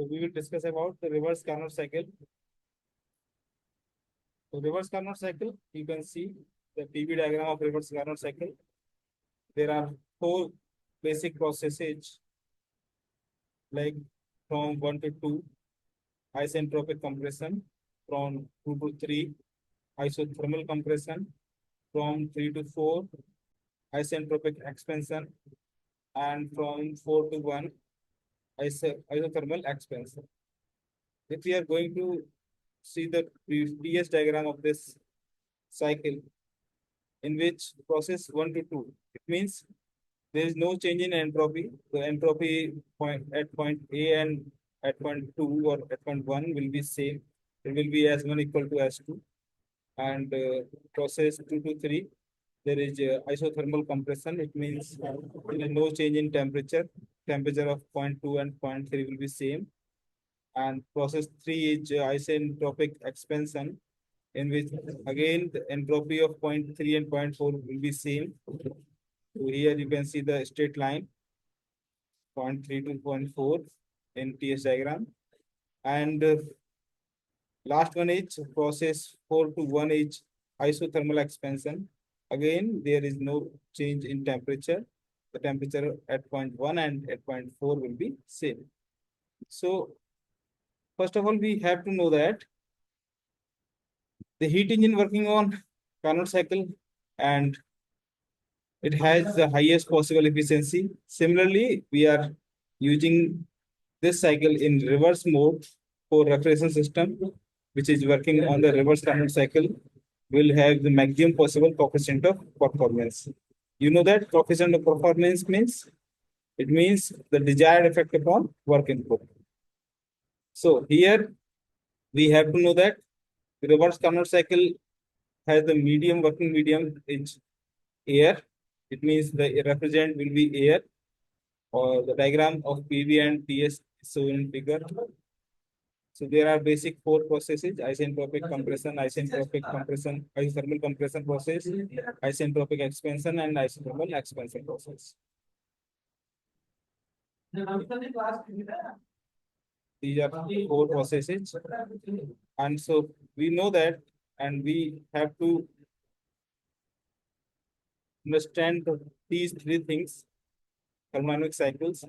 So we will discuss about the reverse Carnot cycle. So reverse Carnot cycle, you can see the PV diagram of reverse Carnot cycle. There are four basic processes like from 1 to 2, isentropic compression, from 2 to 3, isothermal compression, from 3 to 4, isentropic expansion, and from 4 to 1, isothermal expansion. If we are going to see the previous diagram of this cycle, in which process 1 to 2, it means there is no change in entropy. The entropy point at point A and at point 2 or at point 1 will be same. It will be S1 equal to S2. And process 2 to 3, there is isothermal compression. It means there is no change in temperature. Temperature of point 2 and point 3 will be same. And process 3 is isentropic expansion, in which again the entropy of point 3 and point 4 will be same. So here you can see the straight line, point 3 to point 4 in TS diagram. And last one is process 4 to 1 is isothermal expansion. Again, there is no change in temperature. The temperature at point 1 and at point 4 will be same. So first of all, we have to know that the heat engine working on Carnot cycle, and it has the highest possible efficiency. Similarly, we are using this cycle in reverse mode for refrigeration system, which is working on the reverse Carnot cycle, will have the maximum possible coefficient of performance. You know that coefficient of performance means, it means the desired effect upon work input. So here we have to know that the reverse Carnot cycle has the medium working medium is air. It means the refrigerant will be air, or the diagram of PV and TS is shown in figure. So there are basic four processes: isentropic compression, isothermal compression process, isentropic expansion, and isothermal expansion process. These are four processes, and so we know that, and we have to understand these three things: thermodynamic cycles.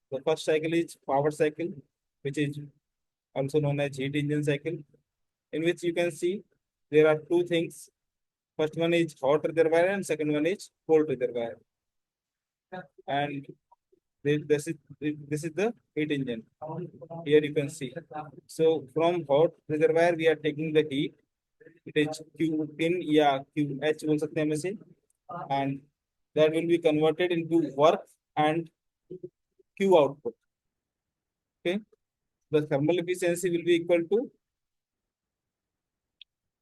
The first cycle is power cycle, which is also known as heat engine cycle, in which you can see there are two things. First one is hot reservoir and second one is cold reservoir. And this is the heat engine. Here you can see. So from hot reservoir we are taking the heat. It is Q in या QH बोल सकते हैं इसे, and that will be converted into work and Q output. Okay, the thermal efficiency will be equal to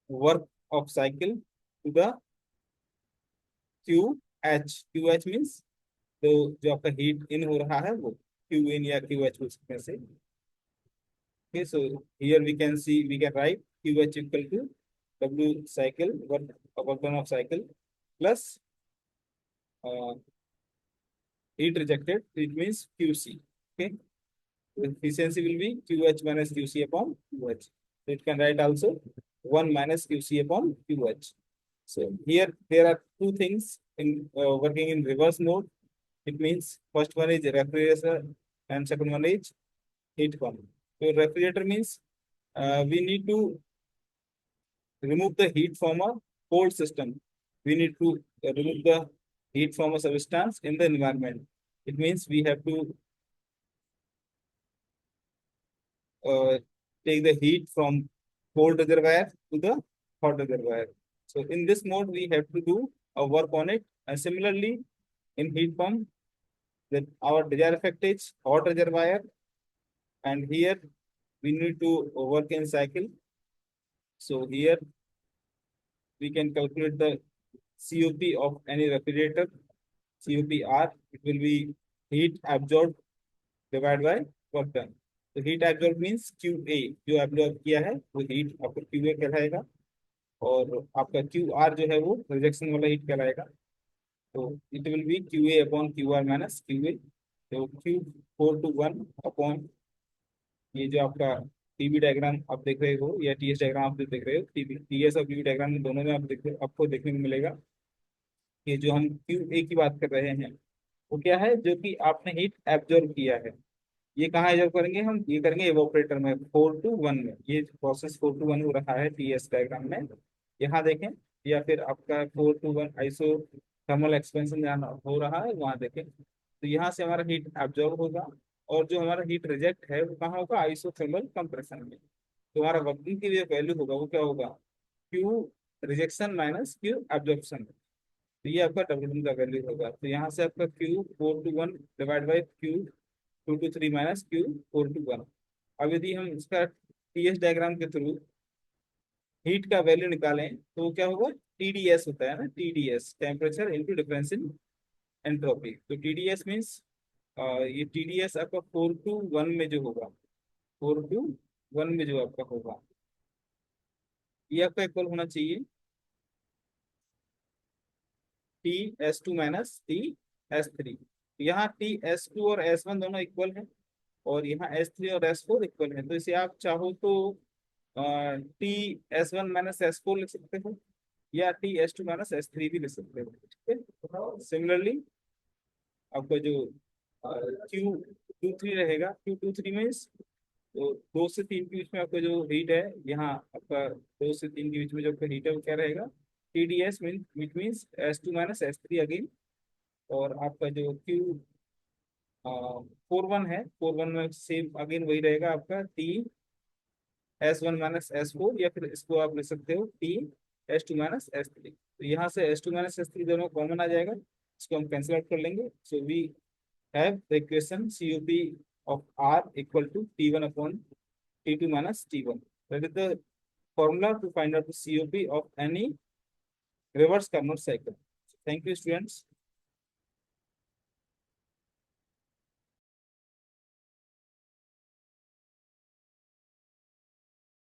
work of cycle to the QH. QH means तो जो आपका heat in हो रहा है वो Q in या QH बोल सकते हैं से. Okay, so here we can see, we can write QH equal to W cycle, work done of cycle, plus heat rejected, it means QC. Okay, the efficiency will be QH minus QC upon QH. So it can write also 1 minus QC upon QH. So here there are two things in working in reverse mode. It means first one is refrigerator and second one is heat pump. So refrigerator means we need to remove the heat from a cold system. We need to remove the heat from a substance in the environment. It means we have to take the heat from cold reservoir to the hot reservoir. So in this mode, we have to do a work on it. And similarly, in heat pump, that our desired effect is hot reservoir, and here we need to work in cycle. So here we can calculate the COP of any refrigerator. COPR, it will be heat absorbed divided by work done. तो heat absorbed means QA, जो absorb किया है वो heat आपको QA कहलाएगा, और आपका QR जो है वो रिजेक्शन वाला heat कहलाएगा. तो it will be QA upon QR minus QA. So Q4 to 1 upon ये जो आपका टीबी डायग्राम आप देख रहे हो या टीएस डायग्राम आप जो देख रहे हो, टीबी टीएस और टीबी डायग्राम में दोनों में आप आपको देखने को मिलेगा कि जो हम क्यू ए की बात कर रहे हैं वो क्या है, जो कि आपने हीट एब्जॉर्ब किया है। ये कहाँ एब्जॉर्ब करेंगे हम, ये करेंगे एवोपरेटर में 4 to 1 में। ये प्रोसेस 4 to 1 हो रहा है टीएस डायग्राम में, यहाँ देखें। या फिर आपका 4 to 1 आइसो थर्मल एक्सपेंशन जहाँ हो रहा है वहाँ देखें। तो यहाँ से हमारा हीट एब्जॉर्ब होगा, और जो हमारा हीट रिजेक्ट है वो कहाँ होगा, आइसोथर्मल कंप्रेशन में। तो हमारा वर्किंग की जो वैल्यू होगा वो क्या होगा, Q rejection minus Q absorption. तो ये आपका डब्ल्यू का वैल्यू होगा। तो यहाँ से आपका Q 4 to 1 divide by Q 2 to 3 minus Q 4 to 1। अब यदि हम इसका टीएस डायग्राम के थ्रू हीट का वैल्यू निकालें तो वो क्या होगा, टीडीएस होता है ना, TDS temperature into difference in entropy. तो टीडीएस मीन्स ये टीडीएस आपका 4 to 1 में जो होगा, 4 to 1 में जो आपका होगा, ये आपका इक्वल होना चाहिए T s2 minus T s3। यहाँ T s2 और s1 दोनों इक्वल है, और यहाँ S3 और S4 इक्वल है। तो इसे आप चाहो तो T s1 माइनस S4 लिख सकते हो, या T s2 माइनस S3 भी लिख सकते हो, ठीक है। सिमिलरली आपका जो Q23 रहेगा, Q23 में तो 2 से 3 के बीच में आपका जो हीट है, यहाँ आपका 2 से 3 के बीच में जो आपका हीट है वो क्या रहेगा, TDS mean which means S2 minus S3 again. और आपका जो Q41 है, 41 में सेम अगेन वही रहेगा आपका T s1 माइनस S4, या फिर इसको आप लिख सकते हो T s2 माइनस S3। तो यहाँ से S2 माइनस S3 दोनों कॉमन आ जाएगा, इसको हम कैंसिल आउट कर लेंगे। So we have the equation COP of R equal to T1 upon T2 minus T1। That is the formula to find out the COP of any reverse Carnot cycle. Thank you, students.